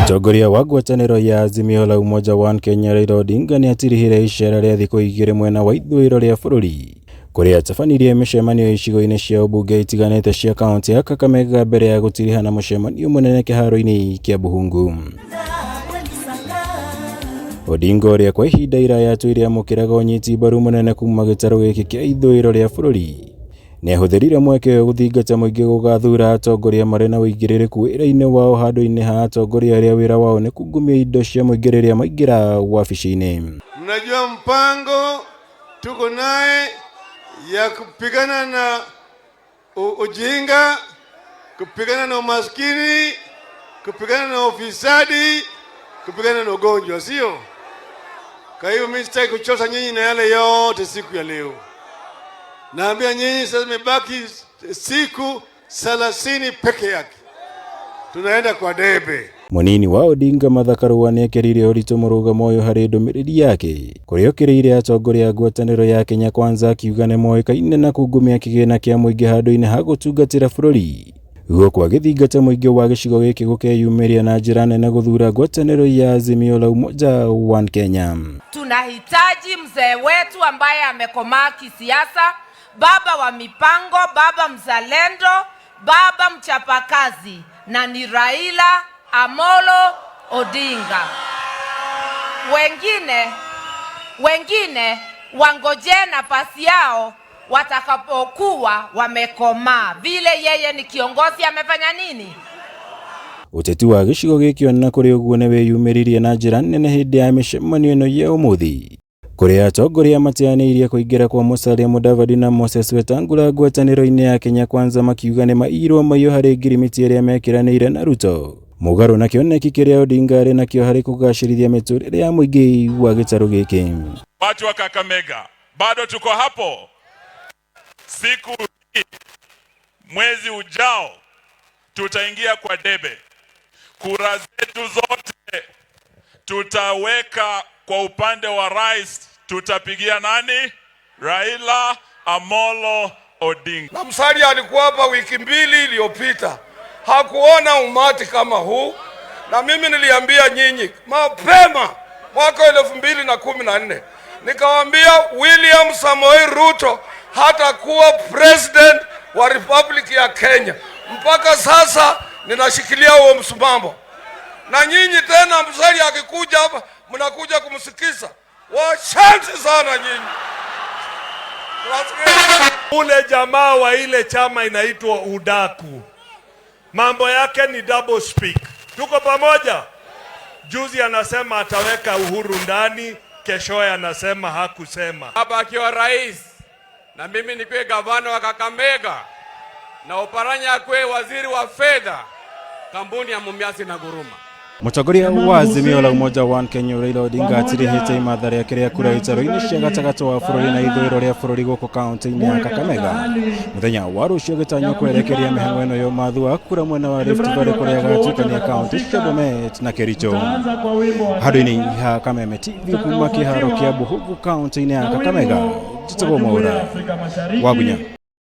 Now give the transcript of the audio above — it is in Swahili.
Mũtongoria wa ngwatanĩro ya Azimio la Umoja One Kenya Raila Odinga nĩ atirihire icera rĩa thikũ igĩrĩ mwena wa ithũĩro rĩa bũrũri kũrĩa atabanirie mĩcemanio icigo-inĩ cia ũmbunge itiganĩte cia kaunti ya Kakamega mbere ya gũtirihana mũcemanio mũnene kĩharo-inĩ kĩa Buhungu. Odinga ũrĩa kwa ihinda iraya atũire amũkĩraga ũnyiti mbaru mũnene kuma gĩtarũ gĩkĩ kĩa ithũĩro rĩa bũrũri nĩ ahũthĩrire mweke ũyũ gũthingata mũingĩ gũgathura atongoria marĩ na ũigĩrĩrĩku wĩra-inĩ wao handũ-inĩ ha atongoria arĩa wĩra wao nĩ kungumia indo cia mũingĩ rĩrĩa maingĩra wabici-inĩ. Mnajua mpango tuko naye ya kupigana na ujinga, kupigana na umaskini, kupigana na ufisadi, kupigana na ugonjwa, sio? Kwa hiyo mimi sitaki kuchosa nyinyi na yale yote siku ya leo. Naambia nyinyi sasa imebaki siku 30 peke yake. Tunaenda kwa debe. Munini wa Odinga Martha Karua nĩ ekĩrire ũritũ mũrũgamo ũyũ harĩ ndũmĩrĩri yake kũrĩa okĩrĩire atongoria a ngwatanĩro ya Kenya Kwanza akiuga nĩ moĩkaine na kungumia kĩgĩna kĩa mũingĩ handũ-inĩ ha gũtungatĩra bũrũri. Guo kwa gĩthingata mũingĩ wa gĩcigo gĩkĩ gũkeyumĩria na njĩra nene gũthura ngwatanĩro ya Azimio la Umoja One Kenya. Tunahitaji mzee wetu ambaye amekomaa kisiasa, baba wa mipango, baba mzalendo, baba mchapakazi, na ni Raila Amolo Odinga. Wengine wangoje nafasi yao watakapokuwa wamekomaa. Vile yeye ni kiongozi amefanya nini? Ũteti wa gĩcigo gĩkĩ ona kũrĩ ũguo nĩ wĩyumĩririe na njĩra nene hĩndĩ ya mĩcemanio ĩno ya ũmũthĩ kũrĩa atongoria mateanĩirie kũingĩra kwa Musalia Mudavadi na Moses Wetangula ngwatanĩro-inĩ ya Kenya Kwanza makiuga nĩ mairwo maiyũ harĩ ngirimiti ĩrĩa mekiranĩire na Ruto mũgarũ na kĩoneki kĩrĩa Odinga arĩ nakĩo harĩ kũgacĩrithia mĩtũrĩre ya mũingĩ wa gĩtarũ gĩkĩ. Watu wa Kakamega, bado tuko hapo. Siku hii mwezi ujao tutaingia kwa debe. Kura zetu zote tutaweka kwa upande wa rais. Tutapigia nani? Raila Amolo Odinga. Na Musalia alikuwa hapa wiki 2 iliyopita. Hakuona umati kama huu. Na mimi niliambia nyinyi mapema mwaka 2014. Nikawaambia William Samoei Ruto hatakuwa president wa Republic ya Kenya. Mpaka sasa ninashikilia huo msimamo. Na nyinyi tena Musalia akikuja hapa mnakuja kumsikiza. Washanti sana nyinyi. Ule jamaa wa ile chama inaitwa Udaku, mambo yake ni double speak. Tuko pamoja. Juzi anasema ataweka Uhuru ndani, kesho anasema hakusema. Baba akiwa rais na mimi nikiwe gavana wa Kakamega na Oparanya akwe waziri wa fedha, kampuni ya Mumias na Guruma. Mũtongoria wa Azimio la Umoja One Kenya Raila Odinga atirihĩte imatha rĩake rĩa kura ĩtaro-inĩ cia gatagatĩ wa bũrũri na ithũĩro rĩa bũrũri gũkũ kaunti-inĩ ya Kakamega. Mũthenya wa rũciũ gĩtanywo kwerekeria mĩhang'o ĩno ya ũmathu wa kura mwena wa Rift Valley kũrĩa gatuĩkania kaunti cia Bomet na Kericho. Handũ-inĩ ha Kameme TV kuma kĩharo kĩa Buhungu kaunti-inĩ ya Kakamega, njĩtagwo Mwaura Wagunya.